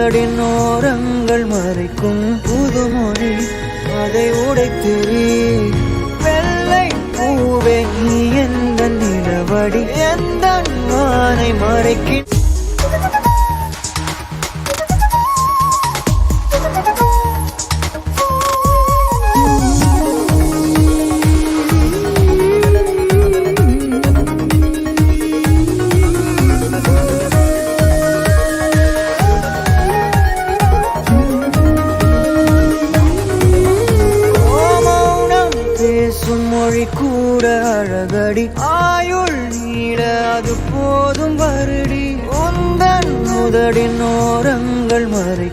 உதடின் ஓரங்கள் மறைக்கும் புதுமொழி அதை உடைத்தெறி வெள்ளை பூவே நீ எந்த நிலவடி எந்த வானை மறைக்கி பேசும் மொழி கூட அழகடி ஆயுள் நீட அது போதும் வருடி உந்தன் உதடின் ஓரங்கள் மறை